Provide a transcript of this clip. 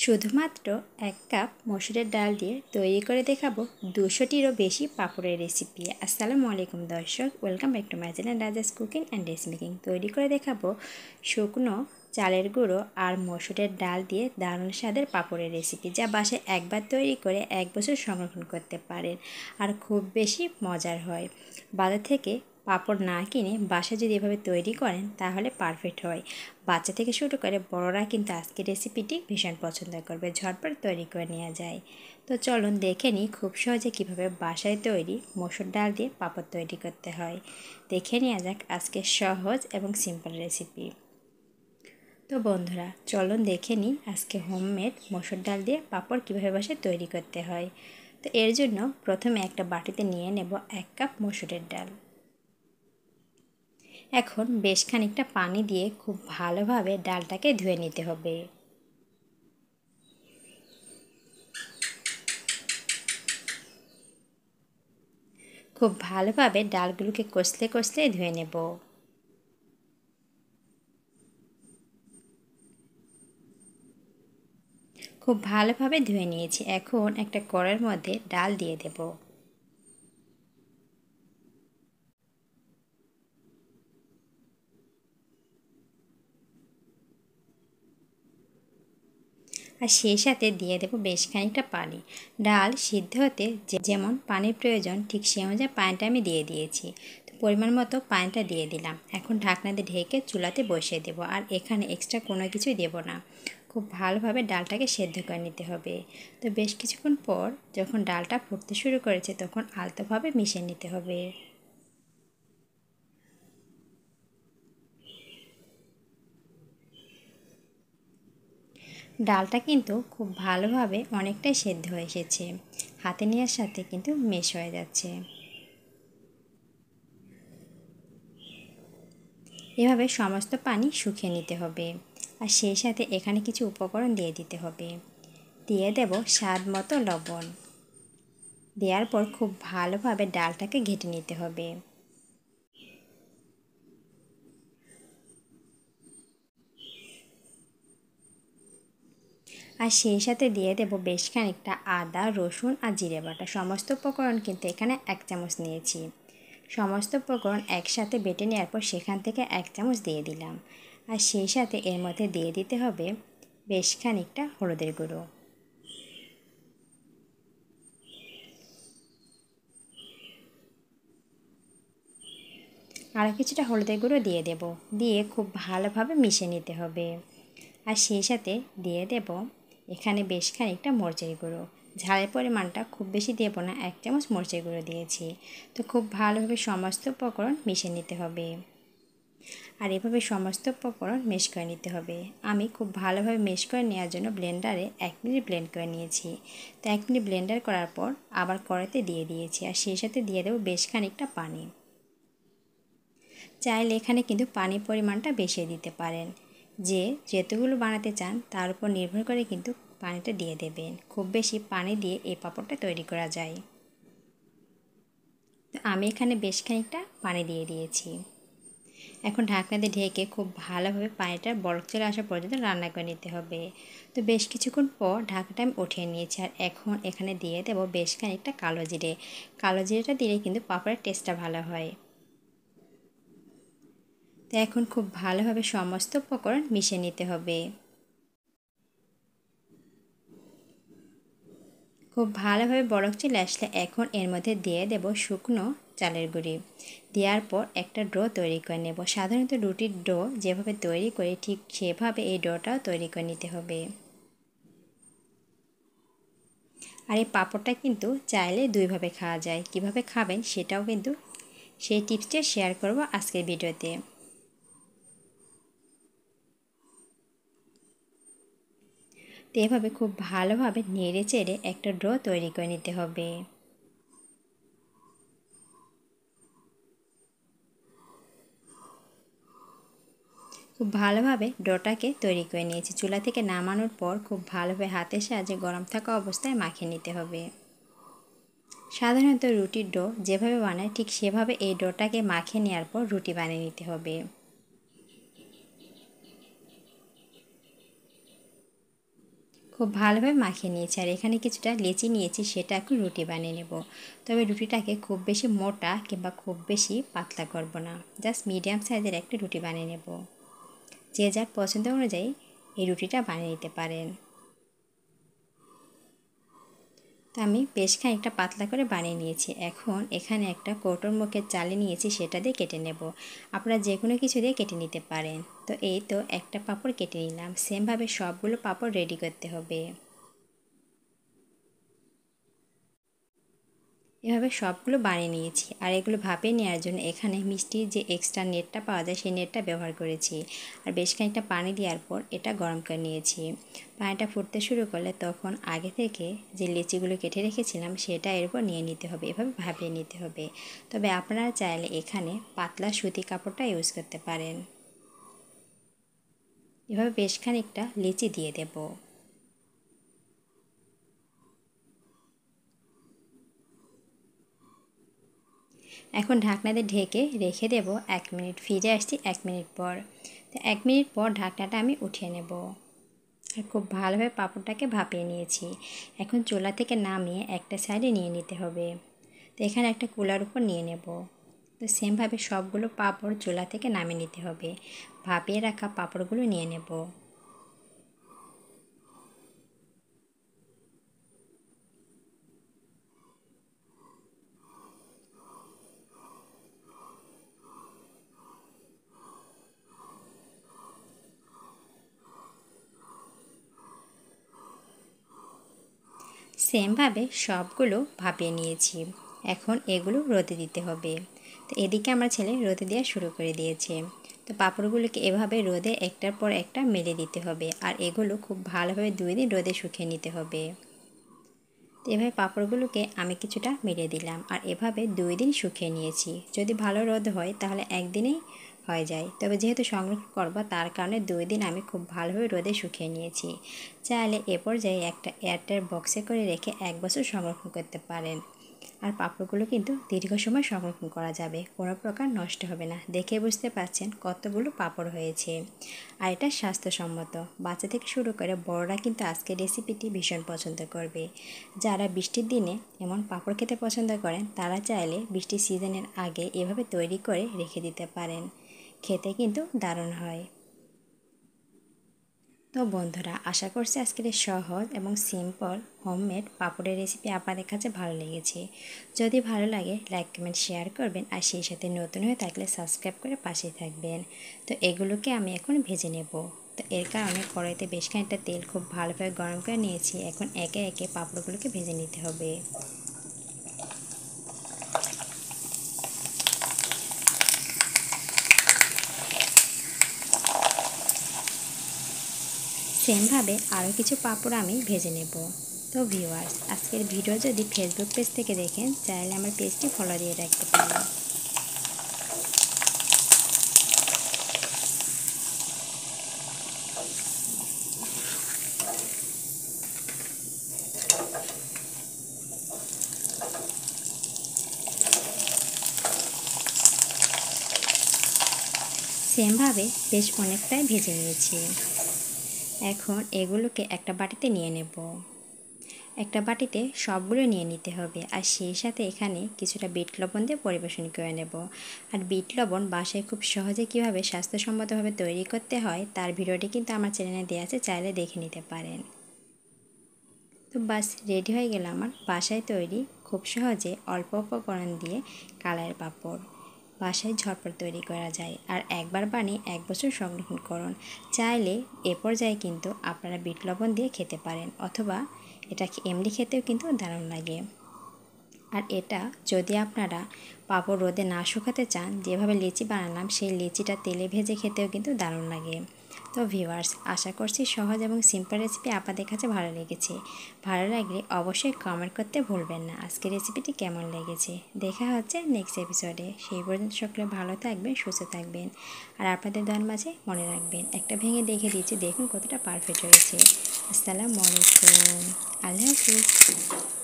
শুধুমাত্র 1 কাপ মসুরের ডাল দিয়ে তৈরি করে দেখাবো 200টিরও বেশি পাঁপড়ের রেসিপি। আসসালামু আলাইকুম দর্শক, welcome back to my channel Raja's cooking and recipe making. তৈরি করে দেখাবো শুকনো চালের গুঁড়ো আর মসুরের ডাল দিয়ে দারুণ স্বাদের পাঁপড়ের রেসিপি, যা বাসায় একবার তৈরি করে 1 বছর সংরক্ষণ করতে পারেন আর খুব বেশি মজার হয়। বাজার থেকে পাঁপড় না কিনে বাসায় যদি এভাবে তৈরি করেন তাহলে পারফেক্ট হয়। বাচ্চা থেকে শুরু করে বড়রা কিন্তু আজকের রেসিপিটি ভীষণ পছন্দ করবে, ঝটপট তৈরি করে নেওয়া যায়। তো চলুন দেখে নিই খুব সহজে কিভাবে বাসায় তৈরি মসুর ডাল দিয়ে পাঁপড় তৈরি করতে হয়। দেখে নেওয়া যাক আজকের সহজ এবং সিম্পল রেসিপি। তো বন্ধুরা চলুন দেখে নিই আজকে হোমমেড মসুর ডাল দিয়ে পাঁপড় কীভাবে বাসায় তৈরি করতে হয়। তো এর জন্য প্রথমে একটা বাটিতে নিয়ে নেব 1 কাপ মসুরের ডাল। এখন বেশ খানিকটা পানি দিয়ে খুব ভালোভাবে ডালটাকে ধুয়ে নিতে হবে। খুব ভালোভাবে ডালগুলোকে কষলে কষলে ধুয়ে নেব। খুব ভালোভাবে ধুয়ে নিয়েছি। এখন একটা কড়াইয়ের মধ্যে ডাল দিয়ে দেব। আর সেই সাথে দিয়ে দেব বেশ খানিকটা পানি। ডাল সিদ্ধ হতে যেমন পানির প্রয়োজন ঠিক সেই অনুযায়ী পানিটা আমি দিয়ে দিয়েছি। তো পরিমাণ মতো পানিটা দিয়ে দিলাম। এখন ঢাকনা দিয়ে ঢেকে চুলাতে বসিয়ে দেব, আর এখানে এক্সট্রা কোনো কিছুই দেব না। খুব ভালোভাবে ডালটাকে সেদ্ধ করে নিতে হবে। তো বেশ কিছুক্ষণ পর যখন ডালটা ফুটতে শুরু করেছে তখন আলতোভাবে মিশিয়ে নিতে হবে। ডালটা কিন্তু খুব ভালোভাবে অনেকটাই সেদ্ধ হয়ে এসেছে, হাতে নেওয়ার সাথে কিন্তু মেশ হয়ে যাচ্ছে। এভাবে সমস্ত পানি শুকিয়ে নিতে হবে। আর সেই সাথে এখানে কিছু উপকরণ দিয়ে দিতে হবে। দিয়ে দেব স্বাদ মতো লবণ। দেওয়ার পর খুব ভালোভাবে ডালটাকে ঘেঁটে নিতে হবে। আর সেই সাথে দিয়ে দেব বেশ খানিকটা আদা, রসুন আর জিরে বাটা। সমস্ত উপকরণ কিন্তু এখানে 1 চামচ নিয়েছি। সমস্ত উপকরণ একসাথে বেটে নেওয়ার পর সেখান থেকে 1 চামচ দিয়ে দিলাম। আর সেই সাথে এর মধ্যে দিয়ে দিতে হবে বেশ খানিকটা হলুদের গুঁড়ো। আরও কিছুটা হলুদের গুঁড়ো দিয়ে দেব। দিয়ে খুব ভালোভাবে মিশিয়ে নিতে হবে। আর সেই সাথে দিয়ে দেব এখানে বেশ খানিকটা মরিচের গুঁড়ো। ঝালের পরিমাণটা খুব বেশি দেব না, 1 চামচ মরিচের গুঁড়ো দিয়েছি। তো খুব ভালোভাবে সমস্ত উপকরণ মিশিয়ে নিতে হবে। আর এভাবে সমস্ত উপকরণ মিক্স করে নিতে হবে। আমি খুব ভালোভাবে মিক্স করে নেওয়ার জন্য ব্লেন্ডারে 1 মিনিট ব্লেন্ড করে নিয়েছি। তো 1 মিনিট ব্লেন্ডার করার পর আবার কড়াইতে দিয়ে দিয়েছি। আর সেই সাথে দিয়ে দেবো বেশ খানিকটা পানি। চাইলে এখানে কিন্তু পানির পরিমাণটা বেশি দিতে পারেন। যতগুলো বানাতে চান তার উপর নির্ভর করে কিন্তু পানিটা দিয়ে দেবেন। খুব বেশি পানি দিয়ে এই পাঁপড়টা তৈরি করা যায়। তো আমি এখানে বেশ খানিকটা পানি দিয়ে দিয়েছি। এখন ঢাকনা দিয়ে ঢেকে খুব ভালোভাবে পানিটার বলক চলে আসা পর্যন্ত রান্না করে নিতে হবে। তো বেশ কিছুক্ষণ পর ঢাকনাটা আমি উঠিয়ে নিয়েছি। আর এখন এখানে দিয়ে দেবো বেশ খানিকটা কালো জিরে। কালো জিরেটা দিলে কিন্তু পাঁপড়ের টেস্টটা ভালো হয়। তো এখন খুব ভালোভাবে সমস্ত উপকরণ মিশিয়ে নিতে হবে। খুব ভালোভাবে বলক চলে আসলে এখন এর মধ্যে দিয়ে দেব শুকনো চালের গুঁড়ি। দেওয়ার পর একটা ডো তৈরি করে নেব। সাধারণত রুটির ডো যেভাবে তৈরি করি ঠিক সেভাবে এই ডোটাও তৈরি করে নিতে হবে। আর এই পাঁপড়টা কিন্তু চাইলে 2 ভাবে খাওয়া যায়। কিভাবে খাবেন সেটাও কিন্তু সেই টিপসটা শেয়ার করব আজকের ভিডিওতে। তো এভাবে খুব ভালোভাবে নেড়ে চেড়ে একটা ডো তৈরি করে নিতে হবে। খুব ভালোভাবে ডোটাকে তৈরি করে নিয়েছি। চুলা থেকে নামানোর পর খুব ভালোভাবে হাতের সাহায্যে গরম থাকা অবস্থায় মাখিয়ে নিতে হবে। সাধারণত রুটির ডো যেভাবে বানায় ঠিক সেভাবে এই ডোটাকে মাখিয়ে নেওয়ার পর রুটি বানিয়ে নিতে হবে। খুব খুব ভালোভাবে মাখিয়ে নিয়েছি। আর এখানে কিছুটা লেচি নিয়েছি, সেটা এখন রুটি বানিয়ে নেব। তবে রুটিটাকে খুব বেশি মোটা কিংবা খুব বেশি পাতলা করব না, জাস্ট মিডিয়াম সাইজের একটা রুটি বানিয়ে নেব। যে যার পছন্দ অনুযায়ী এই রুটিটা বানিয়ে নিতে পারেন। তো আমি বেশ খানিকটা পাতলা করে বানিয়ে নিয়েছি। এখন এখানে একটা কৌটোর মুখে চালে নিয়েছি, সেটা দিয়ে কেটে নেব। আপনারা যে কোনো কিছু দিয়ে কেটে নিতে পারেন। তো এই তো একটা পাঁপড় কেটে নিলাম। সেমভাবে সবগুলো পাঁপড় রেডি করতে হবে। এভাবে সবগুলো বানিয়ে নিয়েছি। আর এগুলো ভাপে নেওয়ার জন্য এখানে মিষ্টির যে এক্সট্রা নেটটা পাওয়া যায় সেই নেটটা ব্যবহার করেছি। আর বেশ খানিকটা পানি দেওয়ার পর এটা গরম করে নিয়েছি। পানিটা ফুটতে শুরু করলে তখন আগে থেকে যে লিচিগুলো কেটে রেখেছিলাম সেটা এর উপর নিয়ে নিতে হবে। এভাবে ভাপিয়ে নিতে হবে। তবে আপনারা চাইলে এখানে পাতলা সুতি কাপড়টা ইউজ করতে পারেন। এভাবে বেশ খানিকটা লিচি দিয়ে দেব। এখন ঢাকনা দিয়ে ঢেকে রেখে দেব 1 মিনিট। ফিরে আসছি 1 মিনিট পর। তো 1 মিনিট পর ঢাকনাটা আমি উঠিয়ে নেব। আর খুব ভালোভাবে পাঁপড়টাকে ভাপিয়ে নিয়েছি। এখন চুলা থেকে নামিয়ে একটা সাইডে নিয়ে নিতে হবে। তো এখানে একটা কুলার উপর নিয়ে নেব। তো সেমভাবে সবগুলো পাঁপড় চুলা থেকে নামিয়ে নিতে হবে। ভাপিয়ে রাখা পাঁপড়গুলো নিয়ে নেব। সেমভাবে সবগুলো ভাপিয়ে নিয়েছি। এখন এগুলো রোদে দিতে হবে। তো এদিকে আমার ছেলে রোদে দেওয়া শুরু করে দিয়েছে। তো পাঁপড়গুলোকে এভাবে রোদে একটার পর একটা মেলে দিতে হবে। আর এগুলো খুব ভালোভাবে 2 দিন রোদে শুকিয়ে নিতে হবে। তো এভাবে পাঁপড়গুলোকে আমি কিছুটা মেলে দিলাম। আর এভাবে 2 দিন শুকিয়ে নিয়েছি। যদি ভালো রোদ হয় তাহলে একদিনেই হয়ে যায়। তবে যেহেতু সংরক্ষণ করব তার কারণে 2 দিন আমি খুব ভালোভাবে রোদে শুকিয়ে নিয়েছি। চাইলে এ পর্যায়ে একটা এয়ারটাইট বক্সে করে রেখে 1 বছর সংরক্ষণ করতে পারেন। আর পাঁপড়গুলো কিন্তু দীর্ঘ সময় সংরক্ষণ করা যাবে, কোনো প্রকার নষ্ট হবে না। দেখে বুঝতে পারছেন কতগুলো পাঁপড় হয়েছে। আর এটা স্বাস্থ্যসম্মত। বাচ্চা থেকে শুরু করে বড়রা কিন্তু আজকের রেসিপিটি ভীষণ পছন্দ করবে। যারা বৃষ্টির দিনে এমন পাঁপড় খেতে পছন্দ করেন তারা চাইলে বৃষ্টির সিজনের আগে এভাবে তৈরি করে রেখে দিতে পারেন। খেতে কিন্তু দারুণ হয়। তো বন্ধুরা, আশা করছি আজকের এই সহজ এবং সিম্পল হোমমেড পাঁপড়ের রেসিপি আপনাদের কাছে ভালো লেগেছে। যদি ভালো লাগে লাইক কমেন্ট শেয়ার করবেন। আর সেই সাথে নতুন হয়ে থাকলে সাবস্ক্রাইব করে পাশেই থাকবেন। তো এগুলোকে আমি এখন ভেজে নেব। তো এর কারণে কড়াইতে বেশ খানিকটা তেল খুব ভালোভাবে গরম করে নিয়েছি। এখন একে একে পাঁপড়গুলোকে ভেজে নিতে হবে। সেমভাবে আরও কিছু পাঁপড় আমি ভেজে নেব। তো ভিউয়ার্স, আজকের ভিডিও যদি ফেসবুক পেজ থেকে দেখেন চাইলে আমার পেজটি ফলো দিয়ে রাখতে পারেন। সেমভাবে বেশ অনেকটাই ভেজে নিয়েছি। এখন এগুলোকে একটা বাটিতে নিয়ে নেব। একটা বাটিতে সবগুলো নিয়ে নিতে হবে। আর সেই সাথে এখানে কিছুটা বিট লবণ দিয়ে পরিবেশন করে নেব। আর বিট লবণ বাসায় খুব সহজে কীভাবে স্বাস্থ্যসম্মতভাবে তৈরি করতে হয় তার ভিডিওটি কিন্তু আমার চ্যানেলে দেওয়া আছে, চাইলে দেখে নিতে পারেন। তো বাস রেডি হয়ে গেল আমার বাসায় তৈরি খুব সহজে অল্প উপকরণ দিয়ে কালারের পাঁপড়। বাসায় ঝটপট তৈরি করা যায়। আর একবার বানিয়ে 1 বছর সংরক্ষণ করুন। চাইলে এ পর্যায়ে কিন্তু আপনারা বিট লবণ দিয়ে খেতে পারেন, অথবা এটাকে এমনি খেতেও কিন্তু দারুণ লাগে। আর এটা যদি আপনারা পাঁপড় রোদে না শুকাতে চান, যেভাবে লিচি বানালাম সেই লিচিটা তেলে ভেজে খেতেও কিন্তু দারুণ লাগে। তো ভিউয়ার্স, আশা করছি সহজ এবং সিম্পল রেসিপি আপনাদের কাছে ভালো লেগেছে। ভালো লাগলে অবশ্যই কমেন্ট করতে ভুলবেন না আজকের রেসিপিটি কেমন লেগেছে। দেখা হচ্ছে নেক্সট এপিসোডে। সেই পর্যন্ত সকলে ভালো থাকবেন, সুস্থ থাকবেন। আর আপনাদের দোয়ার মাঝে মনে রাখবেন, একটা ভেঙে দেখে দিচ্ছি, দেখুন কতটা পারফেক্ট হয়েছে। আসসালামু আলাইকুম। আল্লাহ হাফিজ।